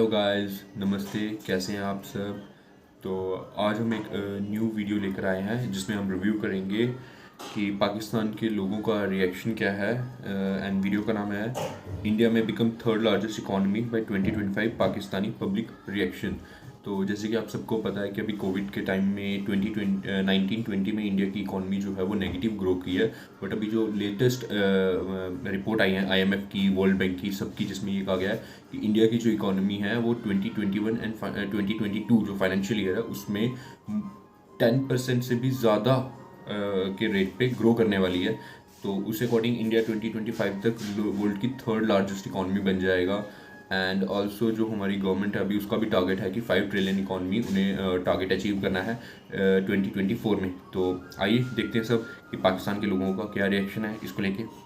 Hello guys, नमस्ते। कैसे हैं आप सब। तो आज हम एक न्यू वीडियो लेकर आए हैं जिसमें हम रिव्यू करेंगे कि पाकिस्तान के लोगों का रिएक्शन क्या है। एंड वीडियो का नाम है इंडिया में become third largest economy by 2025 Pakistani public reaction. तो जैसे कि आप सबको पता है कि अभी कोविड के टाइम में 1920 में इंडिया की इकॉनमी जो है वो नेगेटिव ग्रो की है। बट अभी जो लेटेस्ट रिपोर्ट आई है IMF की, वर्ल्ड बैंक की, सबकी, जिसमें ये कहा गया है कि इंडिया की जो इकॉनमी है वो 2021 एंड 2022 जो फाइनेंशियल ईयर है उसमें 10% से भी ज़्यादा के रेट पे ग्रो करने वाली है। तो उस अकॉर्डिंग इंडिया 2025 तक वर्ल्ड की थर्ड लार्जेस्ट इकॉनमी बन जाएगा। एंड ऑल्सो जो हमारी गवर्नमेंट है अभी उसका भी टारगेट है कि 5 ट्रिलियन इकॉनमी उन्हें टारगेट अचीव करना है 2024 में। तो आइए देखते हैं सब कि पाकिस्तान के लोगों का क्या रिएक्शन है इसको लेके।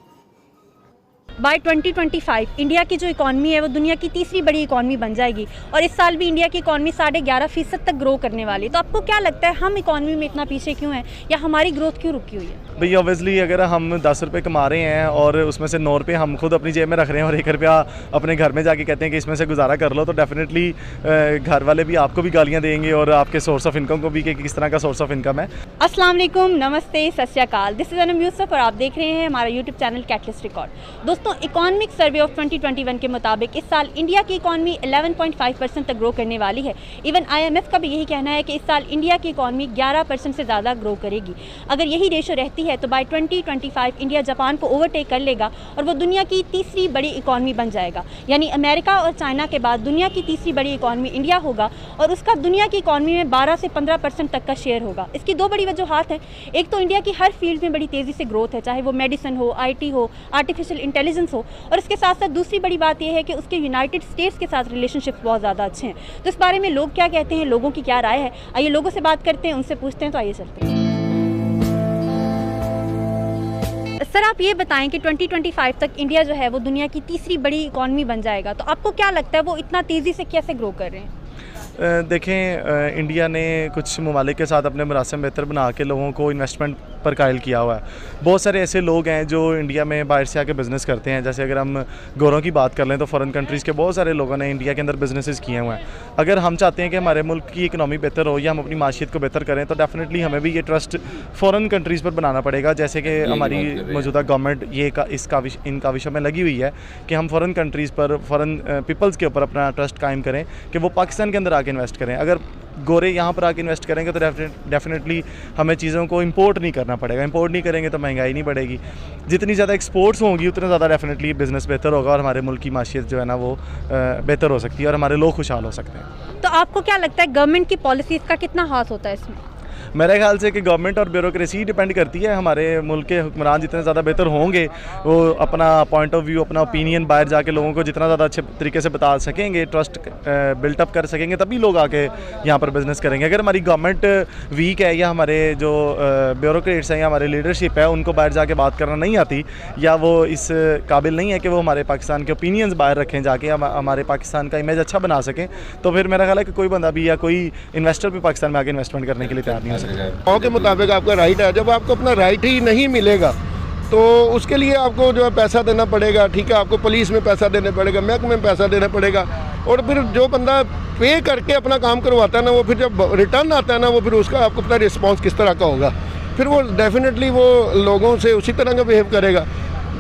बाय 2025 इंडिया की जो इकॉनमी है वो दुनिया की तीसरी बड़ी इकॉनमी बन जाएगी और इस साल भी इंडिया की इकॉनमी 11.5% तक ग्रो करने वाली है। तो आपको क्या लगता है हम इकॉनमी में इतना पीछे क्यों हैं या हमारी ग्रोथ क्यों रुकी हुई है? भाई ऑब्वियसली अगर हम 10 रुपये कमा रहे हैं और उसमें से 9 रुपये हम खुद अपनी जेब में रख रहे हैं और 1 रुपया अपने घर में जाके कहते हैं कि इसमें से गुजारा कर लो, तो डेफिनेटली घर वाले भी आपको भी गालियाँ देंगे और आपके सोर्स ऑफ इनकम को भी कि किस तरह का सोर्स ऑफ इनकम है। अस्सलाम वालेकुम, नमस्ते, सत श्री अकाल। दिस इज़ अनम यूसुफ और आप देख रहे हैं हमारा यूट्यूब चैनल कैटलिस्ट रिकॉर्ड। दोस्तों, इकोनॉमिक सर्वे ऑफ 2021 के मुताबिक इस साल इंडिया की इकॉनमी 11.5% तक ग्रो करने वाली है। इवन IMF का भी यही कहना है कि इस साल इंडिया की इकॉनमी 11% से ज़्यादा ग्रो करेगी। अगर यही रेशो रहती है तो बाय 2025 इंडिया जापान को ओवरटेक कर लेगा और वो दुनिया की तीसरी बड़ी इकॉनमी बन जाएगा। यानी अमेरिका और चाइना के बाद दुनिया की तीसरी बड़ी इकॉनमी इंडिया होगा और उसका दुनिया की इकॉनमी में 12 से 15% तक का शेयर होगा। इसकी दो बड़ी वजूहात हैं। एक तो इंडिया की हर फील्ड में बड़ी तेज़ी से ग्रोथ है, चाहे वो मेडिसिन हो, IT हो, आर्टिफिशियल इंटेलिजेंस हो, और इसके साथ साथ दूसरी बड़ी बात यह है कि उसके यूनाइटेड स्टेट्स के साथ रिलेशनशिप्स बहुत ज़्यादा अच्छे हैं। तो इस बारे में लोग क्या कहते हैं, लोगों की क्या राय है, आइए लोगों से बात करते हैं, उनसे पूछते हैं। तो आइए चलते हैं। सर, आप ये बताएं कि 2025 तक इंडिया जो है वो दुनिया की तीसरी बड़ी इकॉनमी बन जाएगा, तो आपको क्या लगता है वो इतना तेज़ी से कैसे ग्रो कर रहे हैं? देखें, इंडिया ने कुछ ममालिक के साथ अपने मुनासिब बेहतर बना के लोगों को इन्वेस्टमेंट पर कायल किया हुआ है। बहुत सारे ऐसे लोग हैं जो इंडिया में बाहर से आके बिज़नेस करते हैं। जैसे अगर हम गोरों की बात कर लें तो फ़ॉरेन कंट्रीज़ के बहुत सारे लोगों ने इंडिया के अंदर बिजनेसेस किए हुए हैं। अगर हम चाहते हैं कि हमारे मुल्क की इकनॉमी बेहतर हो या हम अपनी माशियत को बेहतर करें तो डेफिनेटली हमें भी ये ट्रस्ट फ़ॉरेन कंट्रीज़ पर बनाना पड़ेगा। जैसे कि हमारी मौजूदा गवर्नमेंट इनका विषय में लगी हुई है कि हम फ़ॉरेन कंट्रीज़ पर, फ़ॉरेन पीपल्स के ऊपर अपना ट्रस्ट कायम करें कि वो पाकिस्तान के अंदर आके इन्वेस्ट करें। अगर गोरे यहाँ पर आके इन्वेस्ट करेंगे तो डेफिनेटली हमें चीज़ों को इंपोर्ट नहीं करना पड़ेगा। इंपोर्ट नहीं करेंगे तो महंगाई नहीं बढ़ेगी। जितनी ज़्यादा एक्सपोर्ट्स होंगी उतना ज़्यादा डेफिनेटली बिज़नेस बेहतर होगा और हमारे मुल्क की माशियत जो है ना वो बेहतर हो सकती है और हमारे लोग खुशहाल हो सकते हैं। तो आपको क्या लगता है गवर्नमेंट की पॉलिसीज़ का कितना हाथ होता है इसमें? मेरे ख्याल से कि गवर्नमेंट और ब्यूरोक्रेसी डिपेंड करती है। हमारे मुल्क के हुक्मरान जितने ज़्यादा बेहतर होंगे वो अपना पॉइंट ऑफ व्यू, अपना ओपिनियन बाहर जाके लोगों को जितना ज़्यादा अच्छे तरीके से बता सकेंगे, ट्रस्ट बिल्टअप कर सकेंगे, तभी लोग आके यहाँ पर बिज़नेस करेंगे। अगर हमारी गवर्नमेंट वीक है या हमारे जो ब्यूरोक्रेट्स हैं या हमारे लीडरशिप है उनको बाहर जाके बात करना नहीं आती या वो इस काबिल नहीं है कि वो हमारे पाकिस्तान के ओपिनियंस बाहर रखें जाके, हमारे पाकिस्तान का इमेज अच्छा बना सकें, तो फिर मेरा ख्याल है कि कोई बंदा भी या कोई इन्वेस्टर भी पाकिस्तान में आके इन्वेस्टमेंट करने के लिए तैयार नहीं हो सकता। लॉ के मुताबिक आपका राइट है। जब आपको अपना राइट ही नहीं मिलेगा तो उसके लिए आपको जो है पैसा देना पड़ेगा। ठीक है, आपको पुलिस में पैसा देना पड़ेगा, महकमे में पैसा देना पड़ेगा, और फिर जो बंदा पे करके अपना काम करवाता है ना, वो फिर जब रिटर्न आता है ना, वो फिर उसका आपको पता रिस्पॉन्स किस तरह का होगा। फिर वो डेफिनेटली वो लोगों से उसी तरह का बिहेव करेगा।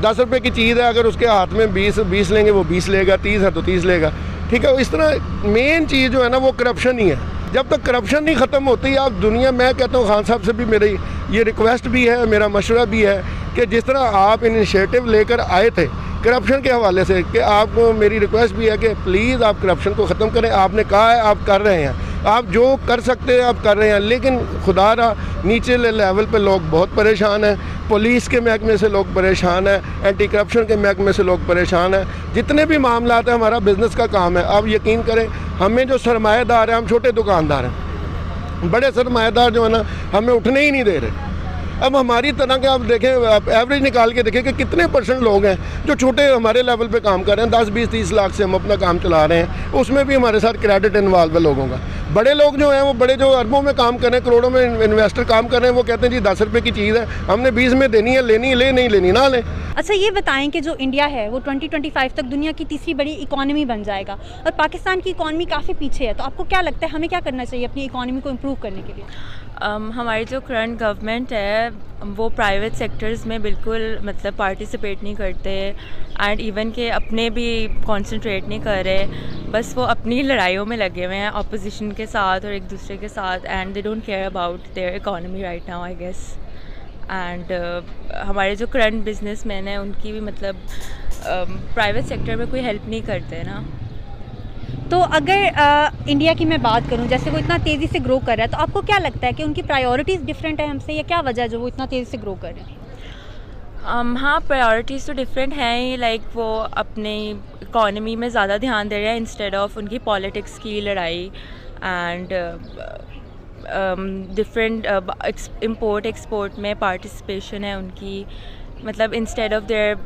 10 रुपये की चीज़ है, अगर उसके हाथ में 20 लेंगे वो 20 लेगा, 30 है तो 30 लेगा। ठीक है, इस तरह मेन चीज़ जो है ना वो करप्शन ही है। जब तक करप्शन नहीं ख़त्म होती, आप दुनिया, मैं कहता हूँ खान साहब से भी मेरी ये रिक्वेस्ट भी है, मेरा मशवरा भी है कि जिस तरह आप इनिशिएटिव लेकर आए थे करप्शन के हवाले से, कि आपको मेरी रिक्वेस्ट भी है कि प्लीज़ आप करप्शन को ख़त्म करें। आपने कहा है आप कर रहे हैं, आप जो कर सकते हैं आप कर रहे हैं, लेकिन खुदा रहा नीचे लेवल पे लोग बहुत परेशान हैं। पुलिस के महकमे से लोग परेशान हैं, एंटी करप्शन के महकमे से लोग परेशान हैं। जितने भी मामला हैं, हमारा बिज़नेस का काम है। आप यकीन करें, हमें जो सरमाएदार हैं, हम छोटे दुकानदार हैं, बड़े सरमाएदार जो है ना हमें उठने ही नहीं दे रहे। अब हमारी तरह के आप देखें, आप एवरेज निकाल के देखें कि कितने % लोग हैं जो छोटे हमारे लेवल पे काम कर रहे हैं। 10, 20, 30 लाख से हम अपना काम चला रहे हैं, उसमें भी हमारे साथ क्रेडिट इन्वॉल्व है लोगों का। बड़े लोग जो हैं वो बड़े जो अरबों में काम कर रहे हैं, करोड़ों में इन्वेस्टर काम कर रहे हैं, वो कहते हैं जी 10 रुपये की चीज़ है, हमने 20 में देनी है, लेनी ले, नहीं लेनी ना लें। अच्छा ये बताएं कि जो इंडिया है वो 2025 तक दुनिया की तीसरी बड़ी इकॉनमी बन जाएगा और पाकिस्तान की इकॉनमी काफ़ी पीछे है, तो आपको क्या लगता है हमें क्या करना चाहिए अपनी इकॉनमी को इम्प्रूव करने के लिए? हमारी जो करंट गवर्नमेंट है वो प्राइवेट सेक्टर्स में बिल्कुल मतलब पार्टिसिपेट नहीं करते एंड इवन के अपने भी कंसंट्रेट नहीं कर रहे, बस वो अपनी लड़ाइयों में लगे हुए हैं अपोजिशन के साथ और एक दूसरे के साथ, and they don't care about their economy right now I guess. And हमारे जो करंट बिजनेसमैन हैं उनकी भी मतलब प्राइवेट सेक्टर में कोई हेल्प नहीं करते ना। तो अगर इंडिया की मैं बात करूं, जैसे वो इतना तेज़ी से ग्रो कर रहा है, तो आपको क्या लगता है कि उनकी प्रायोरिटीज़ डिफरेंट है हमसे, या क्या वजह है जो वो इतना तेज़ी से ग्रो कर रहे हैं? हाँ, प्रायोरिटीज़ तो डिफरेंट हैं ही, लाइक वो अपनी इकॉनमी में ज़्यादा ध्यान दे रहे हैं इंस्टेड ऑफ उनकी पॉलिटिक्स की लड़ाई एंड डिफरेंट इम्पोर्ट एक्सपोर्ट में पार्टिसिपेशन है उनकी, मतलब इंस्टेड ऑफ देयर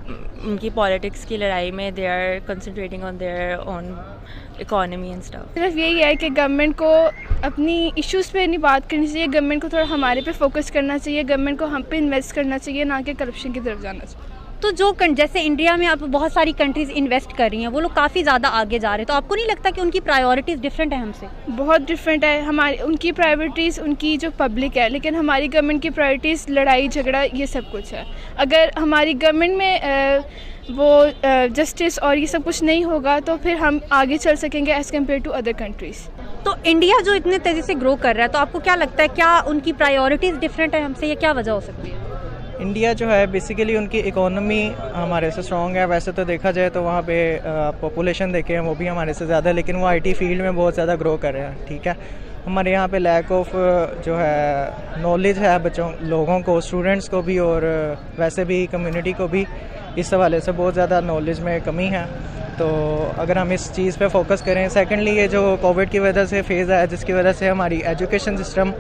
उनकी पॉलिटिक्स की लड़ाई में they are concentrating on their own economy and stuff. सिर्फ यही है कि गवर्नमेंट को अपनी इश्यूज़ पे नहीं बात करनी चाहिए, गवर्नमेंट को थोड़ा हमारे पे फोकस करना चाहिए, गवर्नमेंट को हम पे इन्वेस्ट करना चाहिए, ना कि करप्शन की तरफ जाना चाहिए। तो जो जैसे इंडिया में अब बहुत सारी कंट्रीज़ इन्वेस्ट कर रही हैं, वो लोग काफ़ी ज़्यादा आगे जा रहे हैं, तो आपको नहीं लगता कि उनकी प्रायोरिटीज़ डिफरेंट है हमसे? बहुत डिफरेंट है हमारी, उनकी प्रायोरिटीज़ उनकी जो पब्लिक है, लेकिन हमारी गवर्नमेंट की प्रायोरिटीज़ लड़ाई झगड़ा ये सब कुछ है। अगर हमारी गवर्नमेंट में वो जस्टिस और ये सब कुछ नहीं होगा तो फिर हम आगे चल सकेंगे as compare to other countries. तो इंडिया जो इतने तेज़ी से ग्रो कर रहा है, तो आपको क्या लगता है क्या उनकी प्रायोरिटीज़ डिफरेंट है हमसे, या क्या वजह हो सकती है? इंडिया जो है बेसिकली उनकी इकोनॉमी हमारे से स्ट्रॉन्ग है, वैसे तो देखा जाए तो वहाँ पे पॉपुलेशन देखें वो भी हमारे से ज़्यादा है, लेकिन वो आईटी फील्ड में बहुत ज़्यादा ग्रो कर रहे हैं। ठीक है, हमारे यहाँ पे लैक ऑफ जो है नॉलेज है बच्चों लोगों को, स्टूडेंट्स को भी और वैसे भी कम्युनिटी को भी इस हवाले से बहुत ज़्यादा नॉलेज में कमी है। तो अगर हम इस चीज़ पे फोकस करें, सेकेंडली ये जो कोविड की वजह से फेज़ आया जिसकी वजह से हमारी एजुकेशन सिस्टम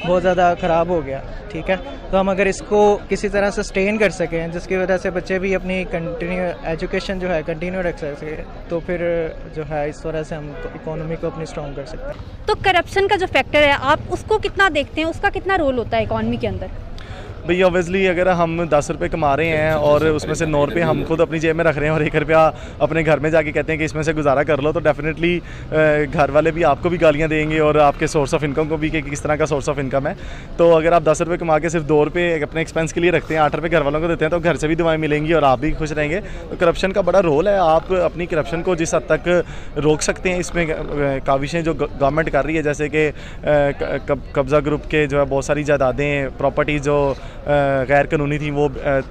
बहुत ज़्यादा ख़राब हो गया, ठीक है, तो हम अगर इसको किसी तरह सस्टेन कर सकें जिसकी वजह से बच्चे भी अपनी कंटिन्यू एजुकेशन जो है कंटिन्यू रख सकें, तो फिर जो है इस तरह से हम इकोनॉमी को अपनी स्ट्रॉन्ग कर सकते हैं। तो करप्शन का जो फैक्टर है आप उसको कितना देखते हैं, उसका कितना रोल होता है इकोनॉमी के अंदर? भई ऑब्वियसली अगर हम 10 रुपये कमा रहे हैं और उसमें से 9 रुपये हम खुद अपनी जेब में रख रहे हैं और 1 रुपया अपने घर में जाके कहते हैं कि इसमें से गुजारा कर लो, तो डेफिनेटली घर वाले भी आपको भी गालियां देंगे और आपके सोर्स ऑफ इनकम को भी कि किस तरह का सोर्स ऑफ इनकम है। तो अगर आप 10 रुपये कमा के सिर्फ 2 रुपये अपने एक्सपेंस के लिए रखते हैं, 8 रुपये घर वालों को देते हैं, तो घर से भी दुआएं मिलेंगी और आप भी खुश रहेंगे। तो करप्शन का बड़ा रोल है, आप अपनी करप्शन को जिस हद तक रोक सकते हैं, इसमें काविशें जो गवर्नमेंट कर रही है, जैसे कि कब्ज़ा ग्रुप के जो है बहुत सारी जायदादें प्रॉपर्टी जो गैर कानूनी थी वो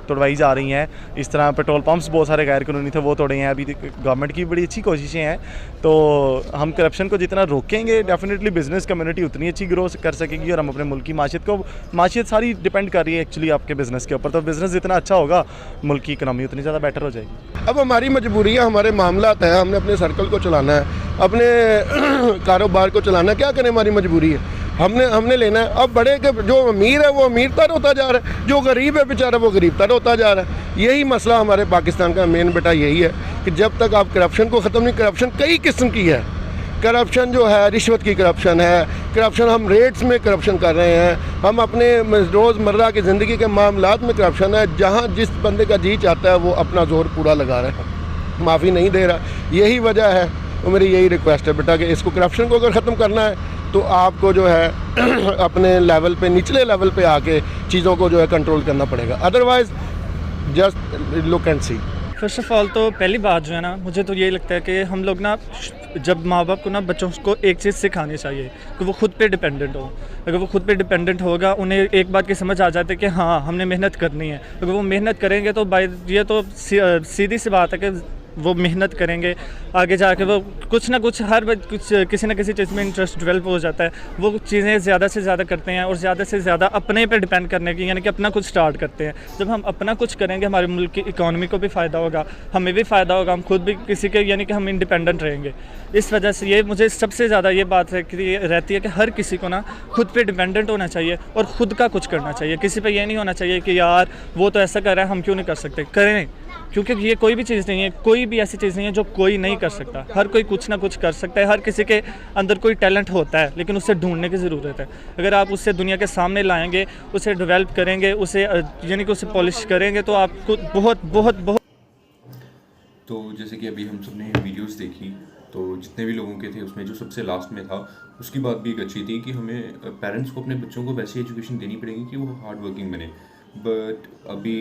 तोड़वाई जा रही हैं। इस तरह पेट्रोल पंप्स बहुत सारे गैर कानूनी थे वो तोड़े हैं। अभी गवर्नमेंट की बड़ी अच्छी कोशिशें हैं, तो हम करप्शन को जितना रोकेंगे डेफिनेटली बिज़नेस कम्युनिटी उतनी अच्छी ग्रो कर सकेगी और हम अपने मुल्क की माशियत सारी डिपेंड कर रही है एक्चुअली आपके बिज़नेस के ऊपर। तो बिज़नेस जितना अच्छा होगा मुल्क की इकनॉमी उतनी ज़्यादा बेटर हो जाएगी। अब हमारी मजबूरी है, हमारे मामलात हैं, हमने अपने सर्कल को चलाना है, अपने कारोबार को चलाना है, क्या करें, हमारी मजबूरी है, हमने लेना है। अब बड़े के जो अमीर है वो अमीरतर होता जा रहा है, जो गरीब है बेचारा वो गरीबतर होता जा रहा है। यही मसला हमारे पाकिस्तान का मेन बेटा यही है कि जब तक आप करप्शन को ख़त्म नहीं, करप्शन कई किस्म की है, करप्शन जो है रिश्वत की करप्शन है, करप्शन हम रेट्स में करप्शन कर रहे हैं, हम अपने रोज़मर्रा की ज़िंदगी के मामलात में करप्शन है, जहाँ जिस बंदे का जी चाहता है वो अपना ज़ोर पूरा लगा रहा है, माफ़ी नहीं दे रहा। यही वजह है, तो मेरी यही रिक्वेस्ट है बेटा कि इसको करप्शन को अगर ख़त्म करना है तो आपको जो है अपने लेवल पे, निचले लेवल पे आके चीज़ों को जो है कंट्रोल करना पड़ेगा, otherwise just look and see. First of all तो पहली बात जो है ना, मुझे तो यही लगता है कि हम लोग ना जब माँ बाप को ना बच्चों को एक चीज़ सिखानी चाहिए कि वो खुद पे डिपेंडेंट हो। अगर वो खुद पे डिपेंडेंट होगा, उन्हें एक बात की समझ आ जाती है कि हाँ हमने मेहनत करनी है। अगर वो मेहनत करेंगे तो ये तो सीधी सी बात है कि वो मेहनत करेंगे, आगे जाके वो कुछ ना कुछ किसी न किसी चीज़ में इंटरेस्ट डेवलप हो जाता है, वो चीज़ें ज़्यादा से ज़्यादा करते हैं और ज़्यादा से ज़्यादा अपने पे डिपेंड करने की, यानी कि अपना कुछ स्टार्ट करते हैं। जब हम अपना कुछ करेंगे हमारे मुल्क की इकॉनमी को भी फ़ायदा होगा, हमें भी फ़ायदा होगा, हम खुद भी किसी के यानी कि हम इंडिपेंडेंट रहेंगे। इस वजह से ये मुझे सबसे ज़्यादा ये बात रहती है कि हर किसी को ना खुद पे डिपेंडेंट होना चाहिए और ख़ुद का कुछ करना चाहिए। किसी पे ये नहीं होना चाहिए कि यार वो तो ऐसा कर रहा है हम क्यों नहीं कर सकते, करें, क्योंकि ये कोई भी चीज़ नहीं है, कोई कोई भी ऐसी चीज़ नहीं है जो कोई नहीं कर सकता, हर कोई कुछ ना कुछ कर सकता है, हर किसी के अंदर कोई टैलेंट होता है, लेकिन उसे ढूंढने की ज़रूरत है। अगर आप उससे दुनिया के सामने लाएंगे, उसे डेवलप करेंगे, उसे यानी कि उसे पॉलिश करेंगे, तो आपको बहुत बहुत बहुत। तो जैसे कि अभी हम सब ने वीडियोस देखी, तो जितने भी लोगों के थे उसमें जो सबसे लास्ट में था उसकी बात भी एक अच्छी थी कि हमें पेरेंट्स को अपने बच्चों को वैसी एजुकेशन देनी पड़ेगी कि वो हार्ड वर्किंग बने। बट अभी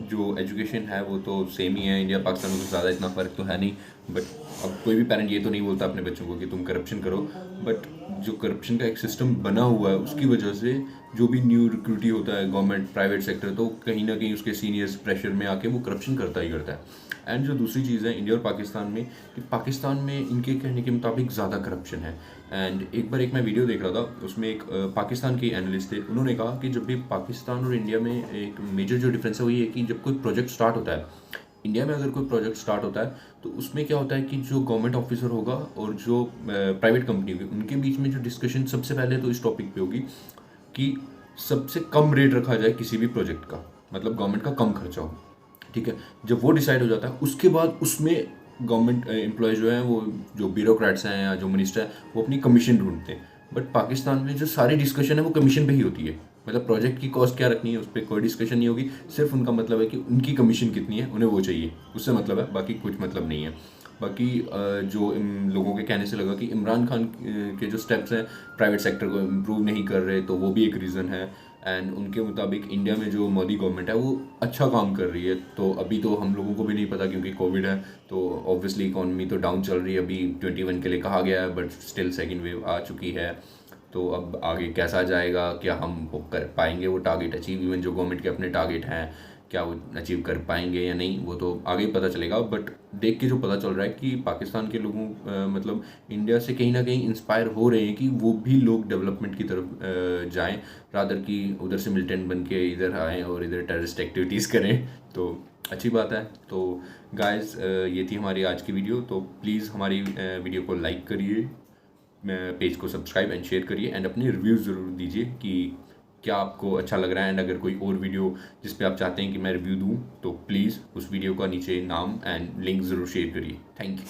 जो एजुकेशन है वो तो सेम ही है, इंडिया पाकिस्तान में कुछ ज़्यादा इतना फ़र्क तो है नहीं। बट अब कोई भी पेरेंट ये तो नहीं बोलता अपने बच्चों को कि तुम करप्शन करो, बट जो करप्शन का एक सिस्टम बना हुआ है उसकी वजह से जो भी न्यू रिक्रूटी होता है गवर्नमेंट प्राइवेट सेक्टर, तो कहीं ना कहीं उसके सीनियर्स प्रेशर में आके वो करप्शन करता ही करता है। एंड जो दूसरी चीज़ है इंडिया और पाकिस्तान में, कि पाकिस्तान में इनके कहने के मुताबिक ज़्यादा करप्शन है। एंड एक बार मैं वीडियो देख रहा था, उसमें एक पाकिस्तान के एनालिस्ट थे, उन्होंने कहा कि जब भी पाकिस्तान और इंडिया में एक मेजर जो डिफरेंस है वो ये है कि जब कोई प्रोजेक्ट स्टार्ट होता है, इंडिया में अगर कोई प्रोजेक्ट स्टार्ट होता है तो उसमें क्या होता है कि जो गवर्नमेंट ऑफिसर होगा और जो प्राइवेट कंपनी होगी उनके बीच में जो डिस्कशन सबसे पहले तो इस टॉपिक पे होगी कि सबसे कम रेट रखा जाए किसी भी प्रोजेक्ट का, मतलब गवर्नमेंट का कम खर्चा हो, ठीक है। जब वो डिसाइड हो जाता है उसके बाद उसमें गवर्नमेंट एम्प्लॉय जो हैं, वो जो ब्यूरोक्रेट्स हैं या जो मिनिस्टर हैं, वो अपनी कमीशन ढूंढते हैं। बट पाकिस्तान में जो सारी डिस्कशन है वो कमीशन पे ही होती है, मतलब प्रोजेक्ट की कॉस्ट क्या रखनी है उस पर कोई डिस्कशन नहीं होगी, सिर्फ उनका मतलब है कि उनकी कमीशन कितनी है उन्हें वो चाहिए, उससे मतलब है, बाकी कुछ मतलब नहीं है। बाकी जो इन लोगों के कहने से लगा कि इमरान खान के जो स्टेप्स हैं प्राइवेट सेक्टर को इम्प्रूव नहीं कर रहे, तो वो भी एक रीज़न है। एंड उनके मुताबिक इंडिया में जो मोदी गवर्नमेंट है वो अच्छा काम कर रही है। तो अभी तो हम लोगों को भी नहीं पता क्योंकि कोविड है, तो ऑब्वियसली इकॉनमी तो डाउन चल रही है, अभी 21 के लिए कहा गया है, बट स्टिल सेकेंड वेव आ चुकी है। तो अब आगे कैसा जाएगा, क्या हम वो कर पाएंगे वो टारगेट अचीव, इवन जो गवर्नमेंट के अपने टारगेट हैं क्या वो अचीव कर पाएंगे या नहीं, वो तो आगे पता चलेगा। बट देख के जो पता चल रहा है कि पाकिस्तान के लोगों मतलब इंडिया से कहीं ना कहीं इंस्पायर हो रहे हैं कि वो भी लोग डेवलपमेंट की तरफ जाएं, रादर कि उधर से मिलिटेंट बन के इधर आएँ और इधर टेररिस्ट एक्टिविटीज़ करें। तो अच्छी बात है। तो गाइस ये थी हमारी आज की वीडियो, तो प्लीज़ हमारी वीडियो को लाइक करिए, पेज को सब्सक्राइब एंड शेयर करिए, एंड अपने रिव्यूज़ ज़रूर दीजिए कि क्या आपको अच्छा लग रहा है। एंड अगर कोई और वीडियो जिस पे आप चाहते हैं कि मैं रिव्यू दूं, तो प्लीज़ उस वीडियो का नीचे नाम एंड लिंक ज़रूर शेयर करिए। Thank you.